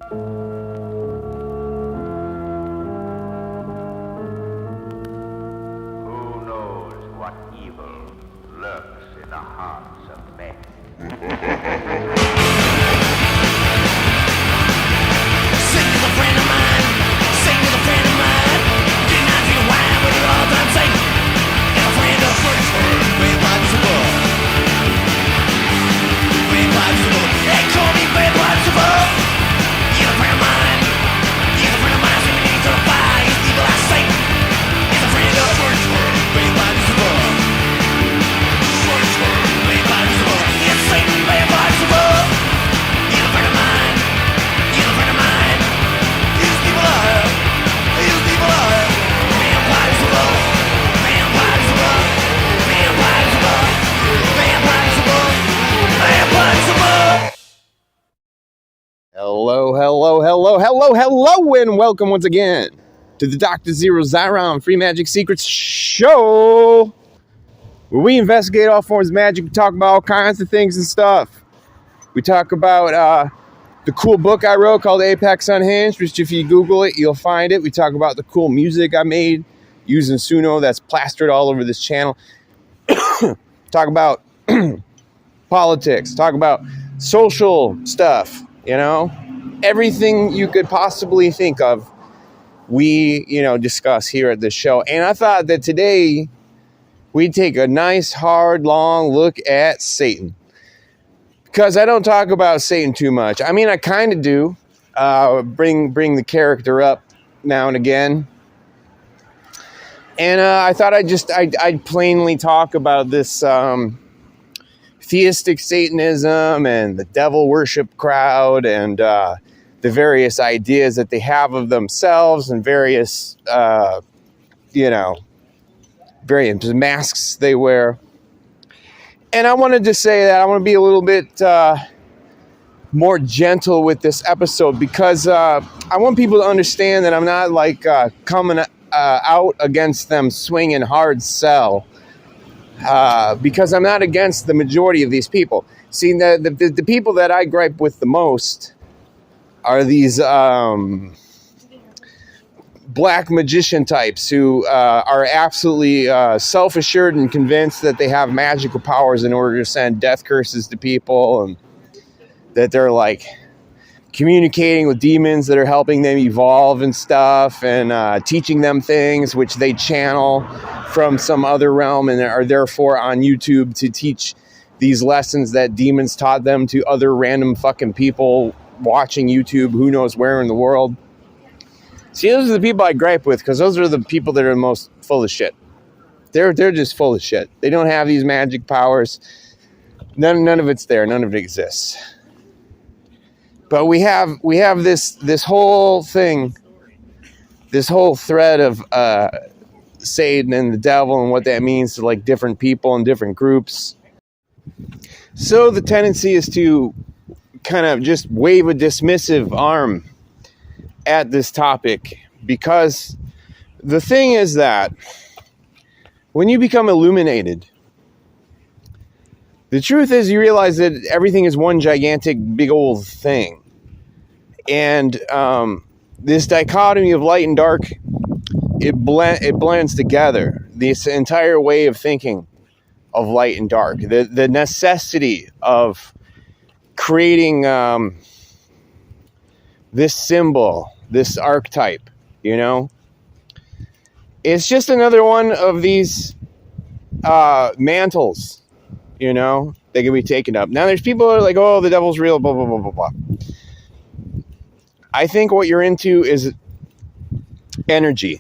Who knows what evil lurks in the hearts of men? Sing with a friend of mine. Sing with a friend of mine. Did not see why, but you're all done saying. And a friend of first word, bad vibes above. Bad vibes above. They call me bad vibes above. You're a friend of mine. You're a friend of mine. So we need to fight. It's evil I say. It's a friend of first word, bad vibes above. First word, bad vibes above. It's Satan, bad vibes above. You're a friend of mine. You're a friend of mine. He's evil eye. He's evil eye. Vampires above. Vampires above. Vampires above. Vampires above. Vampires above. Hello, and welcome once again to the Dr. Zeero Xiron Free Magic Secrets Show, where we investigate all forms of magic. We talk about all kinds of things and stuff. We talk about the cool book I wrote called Apex Unhinged, which if you Google it, you'll find it. We talk about the cool music I made using Suno that's plastered all over this channel. Talk about politics. Talk about social stuff, everything you could possibly think of, we, discuss here at this show. And I thought that today we'd take a nice, hard, long look at Satan. Because I don't talk about Satan too much. I mean, I kind of do. Bring the character up now and again. And I thought I'd plainly talk about this theistic Satanism and the devil worship crowd and the various ideas that they have of themselves and various, various masks they wear. And I wanted to say that I want to be a little bit more gentle with this episode because I want people to understand that I'm not like coming out against them swinging hard sell. Because I'm not against the majority of these people. See, the people that I gripe with the most are these black magician types who are absolutely self-assured and convinced that they have magical powers in order to send death curses to people, and that they're like communicating with demons that are helping them evolve and stuff, and teaching them things which they channel from some other realm and are therefore on YouTube to teach these lessons that demons taught them to other random fucking people watching YouTube who knows where in the world. See, those are the people I gripe with because those are the people that are most full of shit. They're just full of shit. They don't have these magic powers. None of it's there. None of it exists. But we have this whole thing, this whole thread of Satan and the devil and what that means to like different people and different groups. So the tendency is to kind of just wave a dismissive arm at this topic, because the thing is that when you become illuminated, the truth is you realize that everything is one gigantic big old thing. And this dichotomy of light and dark, it blends together. This entire way of thinking of light and dark, the necessity of creating this symbol, this archetype, it's just another one of these mantles, they can be taken up. Now there's people who are like, oh, the devil's real, blah, blah, blah, blah, blah. I think what you're into is energy.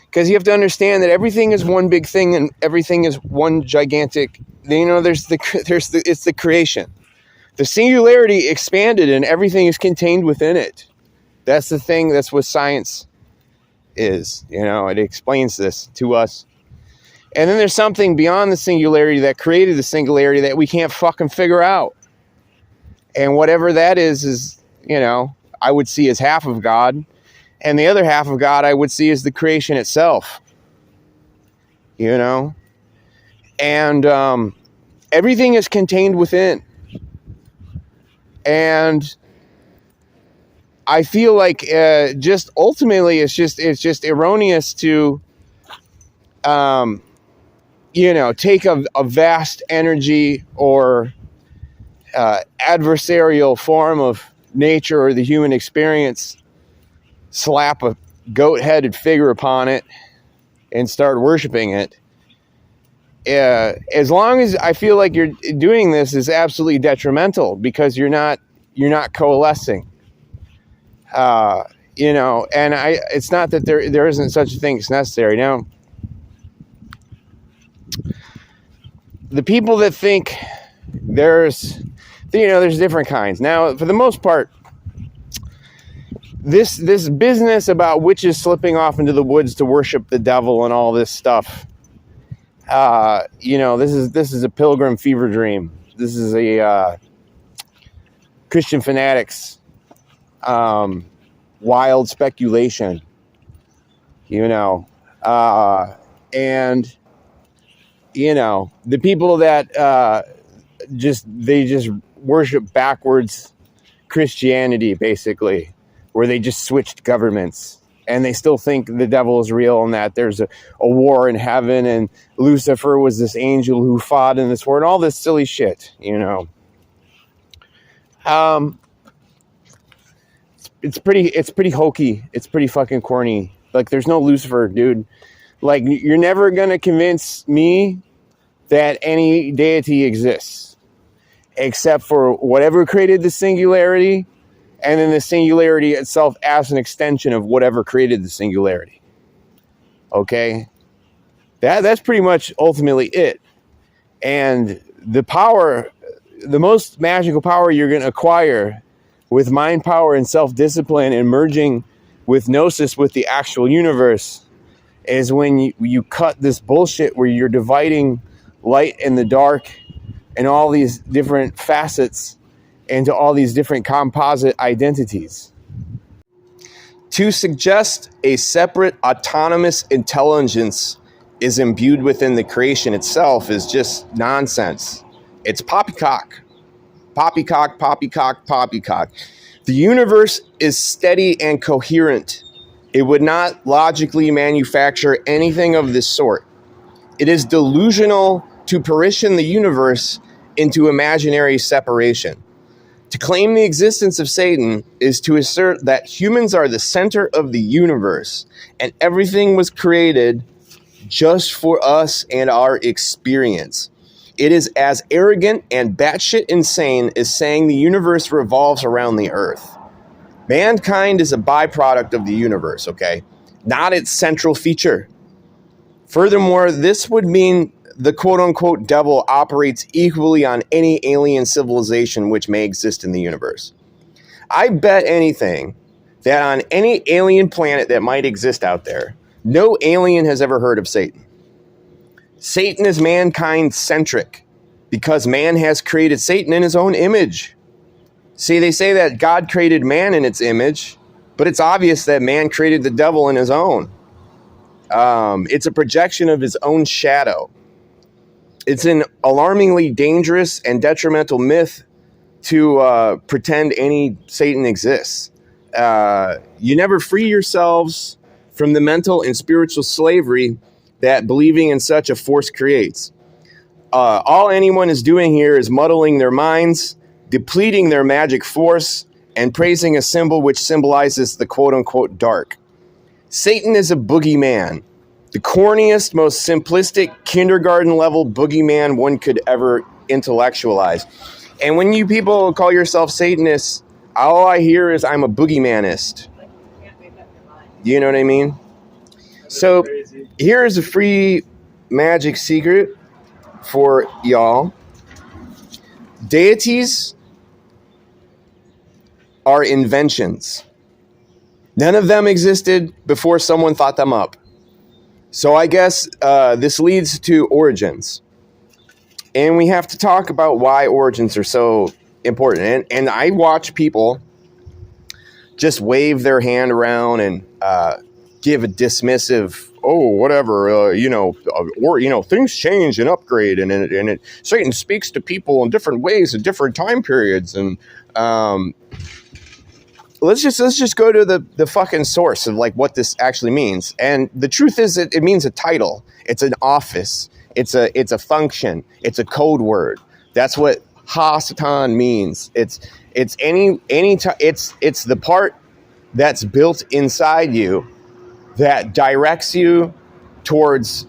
Because you have to understand that everything is one big thing and everything is one gigantic, it's the creation. The singularity expanded and everything is contained within it. That's the thing, that's what science is, it explains this to us. And then there's something beyond the singularity that created the singularity that we can't fucking figure out. And whatever that is, I would see as half of God. And the other half of God I would see as the creation itself. And everything is contained within. And I feel like just ultimately it's just erroneous to take a vast energy or adversarial form of nature or the human experience, slap a goat-headed figure upon it, and start worshiping it. As long as I feel like you're doing this is absolutely detrimental, because you're not coalescing. And it's not that there isn't such a thing as necessary. Now, the people that think there's different kinds. Now, for the most part, this business about witches slipping off into the woods to worship the devil and all this stuff, this is a pilgrim fever dream. This is a Christian fanatics wild speculation, and the people that just worship backwards Christianity, basically, where they just switched governments and they still think the devil is real and that there's a war in heaven and Lucifer was this angel who fought in this war and all this silly shit, It's pretty hokey. It's pretty fucking corny. Like, there's no Lucifer, dude. Like, you're never gonna convince me that any deity exists, except for whatever created the singularity, and then the singularity itself as an extension of whatever created the singularity. Okay? That's pretty much ultimately it. And the most magical power you're gonna acquire with mind power and self-discipline and merging with gnosis with the actual universe is when you cut this bullshit where you're dividing light and the dark and all these different facets into all these different composite identities. To suggest a separate autonomous intelligence is imbued within the creation itself is just nonsense. It's poppycock. Poppycock, poppycock, poppycock. The universe is steady and coherent. It would not logically manufacture anything of this sort. It is delusional to partition the universe into imaginary separation. To claim the existence of Satan is to assert that humans are the center of the universe and everything was created just for us and our experience. It is as arrogant and batshit insane as saying the universe revolves around the earth. Mankind is a byproduct of the universe, okay? Not its central feature. Furthermore, this would mean the quote-unquote devil operates equally on any alien civilization which may exist in the universe. I bet anything that on any alien planet that might exist out there, no alien has ever heard of Satan. Satan is mankind-centric because man has created Satan in his own image. See, they say that God created man in its image, but it's obvious that man created the devil in his own. It's a projection of his own shadow. It's an alarmingly dangerous and detrimental myth to pretend any Satan exists. You never free yourselves from the mental and spiritual slavery that believing in such a force creates. All anyone is doing here is muddling their minds, depleting their magic force, and praising a symbol which symbolizes the quote-unquote dark. Satan is a boogeyman, the corniest, most simplistic, kindergarten-level boogeyman one could ever intellectualize. And when you people call yourself Satanists, all I hear is I'm a boogeymanist. You know what I mean? So here's a free magic secret for y'all. Deities are inventions. None of them existed before someone thought them up. So I guess this leads to origins. And we have to talk about why origins are so important. And I watch people just wave their hand around and give a dismissive, whatever, things change and upgrade, and Satan speaks to people in different ways at different time periods, and let's just go to the fucking source of like what this actually means. And the truth is that it means a title. It's an office. It's a function. It's a code word. That's what ha-satan means. It's the part that's built inside you that directs you towards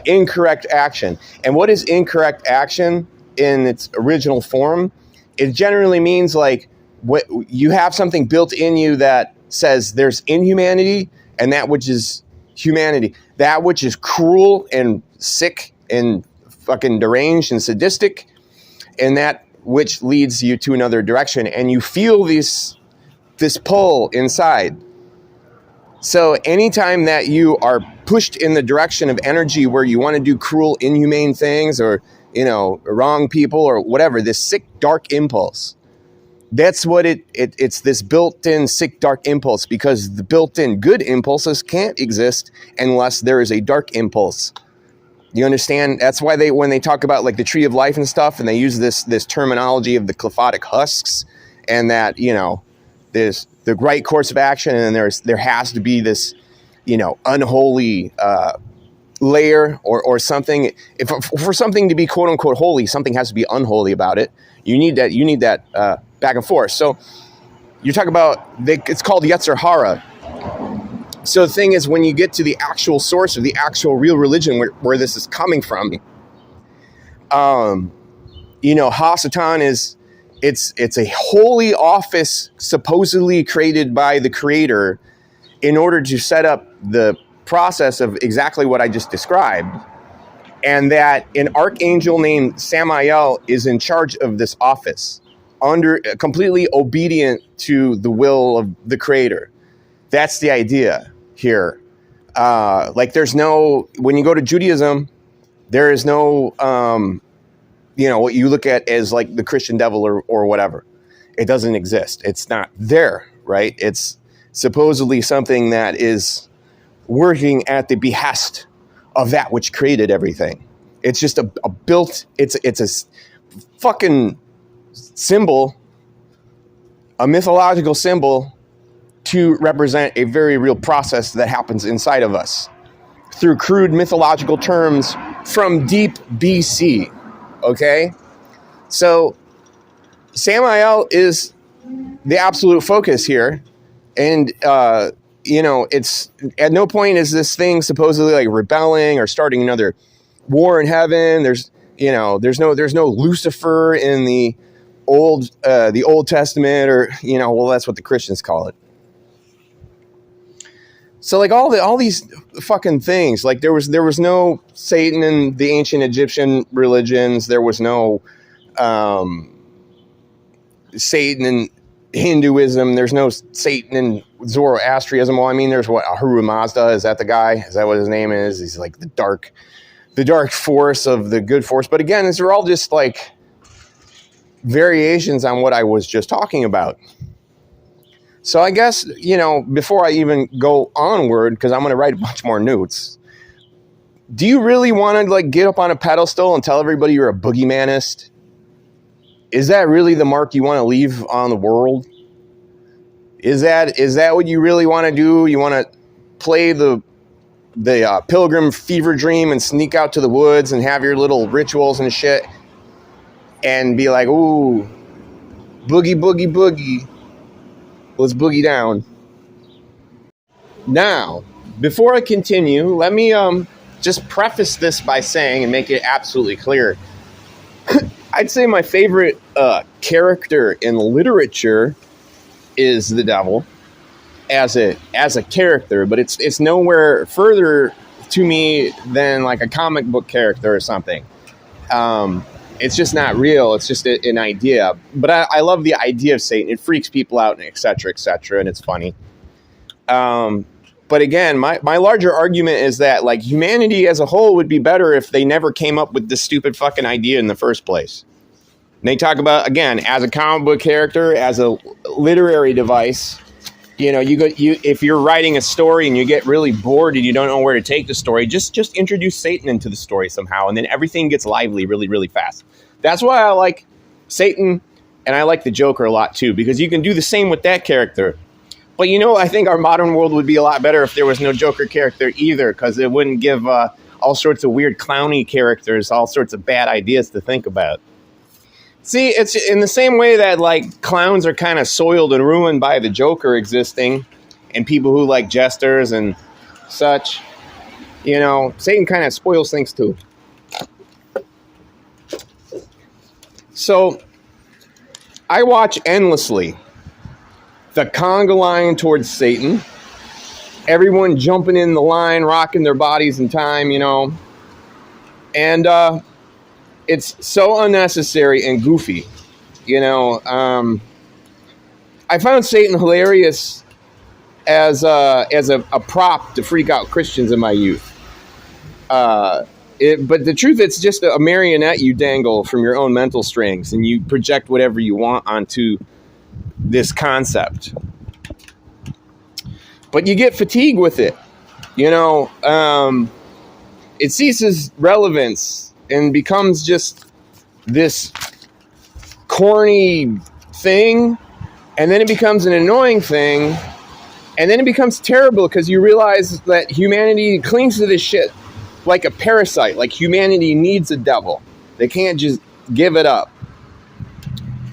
incorrect action. And what is incorrect action in its original form? It generally means like what you have something built in you that says there's inhumanity and that which is humanity, that which is cruel and sick and fucking deranged and sadistic, and that which leads you to another direction. And you feel this pull inside. So anytime that you are pushed in the direction of energy where you want to do cruel, inhumane things, or, you know, wrong people or whatever, this sick, dark impulse, that's what it's this built-in sick, dark impulse, because the built-in good impulses can't exist unless there is a dark impulse. You understand? That's why when they talk about like the tree of life and stuff, and they use this terminology of the clephotic husks, and that, you know, there's the right course of action, and then there has to be this, you know, unholy layer or something. If for something to be quote unquote holy, something has to be unholy about it. You need that back and forth. So you're talking about it's called Yetzer Hara. So the thing is, when you get to the actual source of the actual real religion where this is coming from, you know, ha-satan is it's a holy office supposedly created by the creator in order to set up the process of exactly what I just described, and that an archangel named Samael is in charge of this office, completely obedient to the will of the creator. That's the idea here. Like there's no, when you go to Judaism, there is no, you know, what you look at as like the Christian devil or whatever. It doesn't exist. It's not there, right? It's supposedly something that is working at the behest of that which created everything. It's just a built, it's a fucking symbol, a mythological symbol to represent a very real process that happens inside of us through crude mythological terms from deep BC. Okay? So Samael is the absolute focus here. And, you know, it's at no point is this thing supposedly like rebelling or starting another war in heaven. There's, you know, there's no Lucifer in the Old Testament, or, you know, well, that's what the Christians call it. So like all these fucking things, like there was no Satan in the ancient Egyptian religions. There was no Satan in Hinduism. There's no Satan in Zoroastrianism. Well, I mean, there's what, Ahura Mazda, is that the guy? Is that what his name is? He's like the dark force of the good force. But again, these are all just like variations on what I was just talking about. So I guess, you know, before I even go onward, because I'm going to write a bunch more notes, do you really want to like get up on a pedestal and tell everybody you're a boogeymanist? Is that really the mark you want to leave on the world? Is that what you really want to do? You want to play the pilgrim fever dream and sneak out to the woods and have your little rituals and shit and be like, ooh, boogie, boogie, boogie. Let's boogie down. Now, before I continue, let me just preface this by saying and make it absolutely clear. I'd say my favorite character in literature is the devil as a character, but it's nowhere further to me than like a comic book character or something. It's just not real. It's just an idea. But I love the idea of Satan. It freaks people out, and et cetera, and it's funny. But again, my larger argument is that like humanity as a whole would be better if they never came up with this stupid fucking idea in the first place. And they talk about, again, as a comic book character, as a literary device. You know, if you're writing a story and you get really bored and you don't know where to take the story, just introduce Satan into the story somehow, and then everything gets lively really, really fast. That's why I like Satan, and I like the Joker a lot too, because you can do the same with that character. But I think our modern world would be a lot better if there was no Joker character either, because it wouldn't give all sorts of weird clowny characters all sorts of bad ideas to think about. See, it's in the same way that like clowns are kind of soiled and ruined by the Joker existing, and people who like jesters and such. Satan kind of spoils things too. So I watch endlessly the conga line towards Satan. Everyone jumping in the line, rocking their bodies in time, And it's so unnecessary and goofy. I found Satan hilarious as a prop to freak out Christians in my youth. But the truth, it's just a marionette you dangle from your own mental strings, and you project whatever you want onto this concept. But you get fatigued with it. It ceases relevance and becomes just this corny thing, and then it becomes an annoying thing, and then it becomes terrible because you realize that humanity clings to this shit like a parasite. Like humanity needs a devil. They can't just give it up.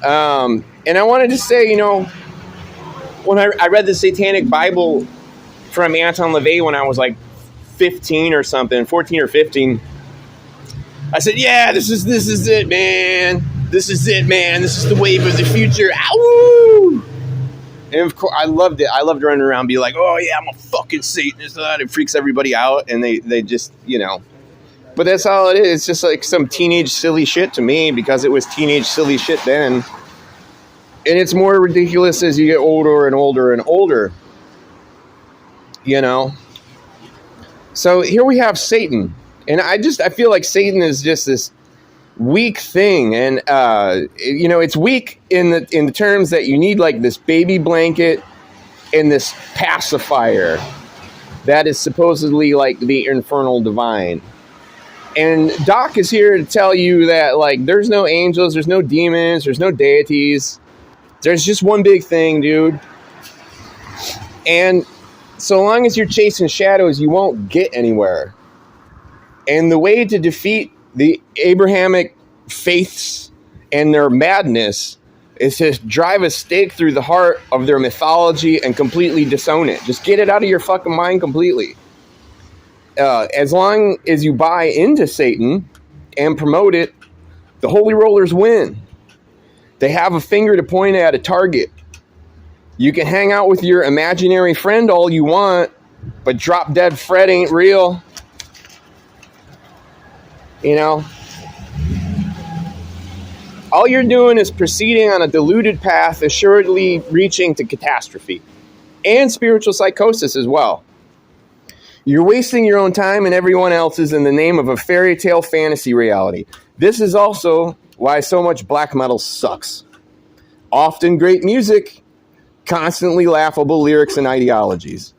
And I wanted to say, when I read the Satanic Bible from Anton LaVey when I was like 15 or something, 14 or 15, I said, yeah, this is it, man. This is it, man. This is the wave of the future. Ow! And of course, I loved it. I loved running around and be like, oh, yeah, I'm a fucking Satanist. It freaks everybody out. And they just, But that's all it is. It's just like some teenage silly shit to me because it was teenage silly shit then. And it's more ridiculous as you get older and older and older. So here we have Satan. And I feel like Satan is just this weak thing. And, it's weak in the terms that you need like this baby blanket and this pacifier that is supposedly like the infernal divine. And Doc is here to tell you that like there's no angels, there's no demons, there's no deities. There's just one big thing, dude. And so long as you're chasing shadows, you won't get anywhere. And the way to defeat the Abrahamic faiths and their madness is to drive a stake through the heart of their mythology and completely disown it. Just get it out of your fucking mind completely. As long as you buy into Satan and promote it, the holy rollers win. They have a finger to point at a target. You can hang out with your imaginary friend all you want, but Drop Dead Fred ain't real. All you're doing is proceeding on a deluded path, assuredly reaching to catastrophe and spiritual psychosis as well. You're wasting your own time and everyone else's in the name of a fairy tale fantasy reality. This is also why so much black metal sucks. Often great music, constantly laughable lyrics and ideologies.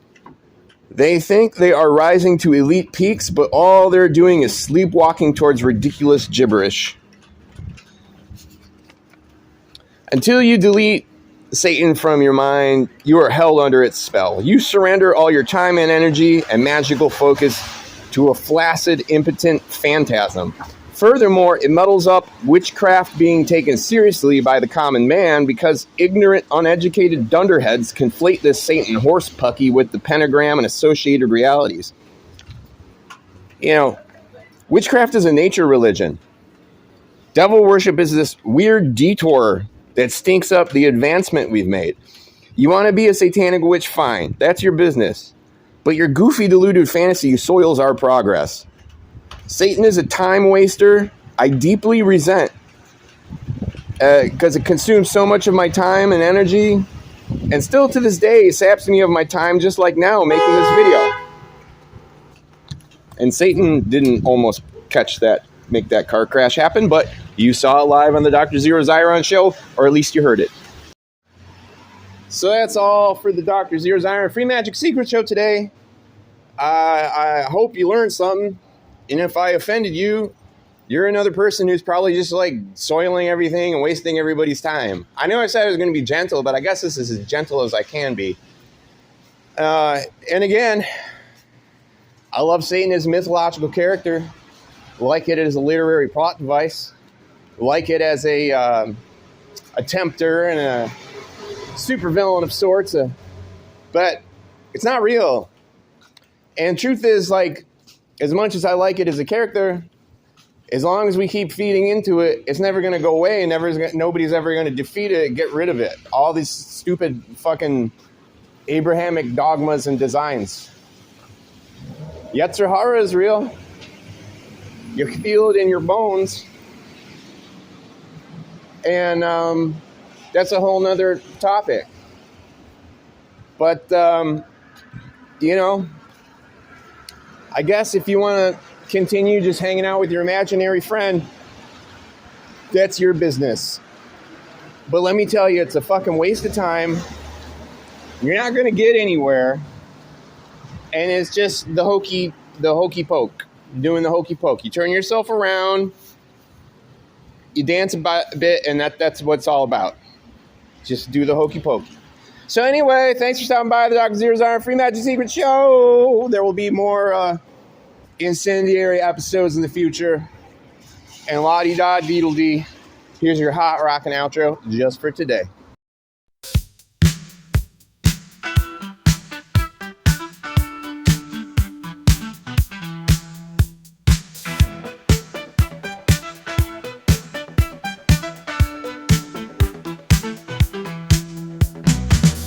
They think they are rising to elite peaks, but all they're doing is sleepwalking towards ridiculous gibberish. Until you delete Satan from your mind, you are held under its spell. You surrender all your time and energy and magical focus to a flaccid, impotent phantasm. Furthermore, it muddles up witchcraft being taken seriously by the common man because ignorant, uneducated dunderheads conflate this Satan horse pucky with the pentagram and associated realities. Witchcraft is a nature religion. Devil worship is this weird detour that stinks up the advancement we've made. You want to be a satanic witch? Fine. That's your business. But your goofy, deluded fantasy soils our progress. Satan is a time waster I deeply resent because it consumes so much of my time and energy, and still to this day saps me of my time, just like now making this video. And Satan didn't almost make that car crash happen, but you saw it live on the Dr. Zeero Xiron show, or at least you heard it. So that's all for the Dr. Zeero Xiron Free Magic Secret Show today. I hope you learned something. And if I offended you, you're another person who's probably just like soiling everything and wasting everybody's time. I know I said I was going to be gentle, but I guess this is as gentle as I can be. And again, I love Satan as a mythological character. Like it as a literary plot device. Like it as a tempter and a supervillain of sorts. But it's not real. And truth is, like, as much as I like it as a character, as long as we keep feeding into it, it's never going to go away, and nobody's ever going to defeat it and get rid of it. All these stupid fucking Abrahamic dogmas and designs. Yetzer Hara is real. You feel it in your bones. And that's a whole nother topic. But, you know, I guess if you want to continue just hanging out with your imaginary friend, that's your business. But let me tell you, it's a fucking waste of time. You're not going to get anywhere. And it's just the hokey poke. Doing the hokey poke. You turn yourself around, you dance a bit, and that's what it's all about. Just do the hokey poke. So anyway, thanks for stopping by the Dr. Zeero Xiron Free Magic Secret Show. There will be more incendiary episodes in the future. And la-di-da-deedle-dee. Here's your hot rockin' outro just for today.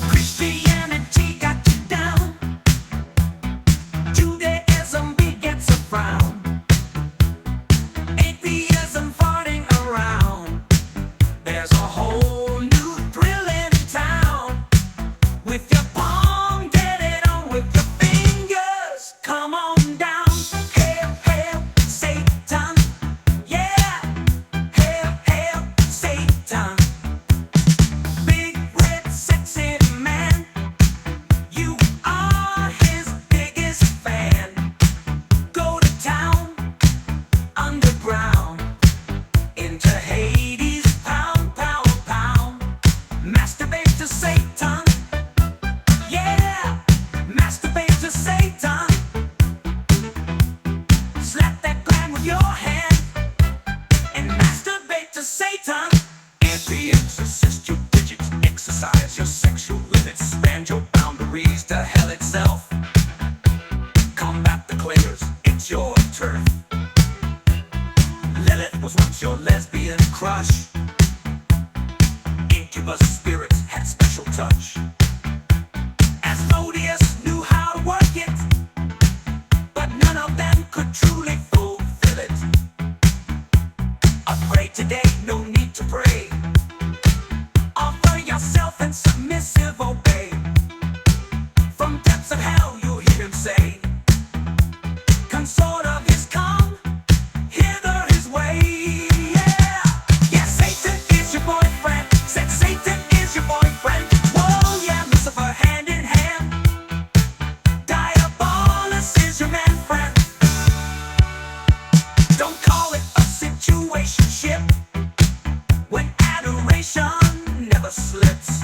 Christianity got you down. Judaism begets a frown. Atheism farting around. There's a whole new thrill in town. With your palm, get it on with your fingers. Come on down. Hail, hail, Satan. Yeah. Hail, hail, Satan. Big red sexy man. You are his biggest fan. Go to town, underground, into Hades, pound, pound, pound. Masturbate to Satan. Yeah, masturbate to Satan. Slap that gland with your hand and masturbate to Satan. Anti-exorcist your digits, exercise your sexual limits, expand your boundaries to hell itself. Combat the claimers, it's your turf. Lilith was once your lesbian crush. Incubus spirits had special touch. Asmodeus knew how to work it, but none of them could truly fulfill it. Upgrade today, no need to pray. Offer yourself and submissive obey. From depths of hell you'll hear him say, consort of his come, hither his way. Yeah, yeah, Satan is your boyfriend. Said Satan is your boyfriend. Whoa, yeah, Lucifer hand in hand. Diabolus is your man friend. Don't call it a situationship when adoration never slips.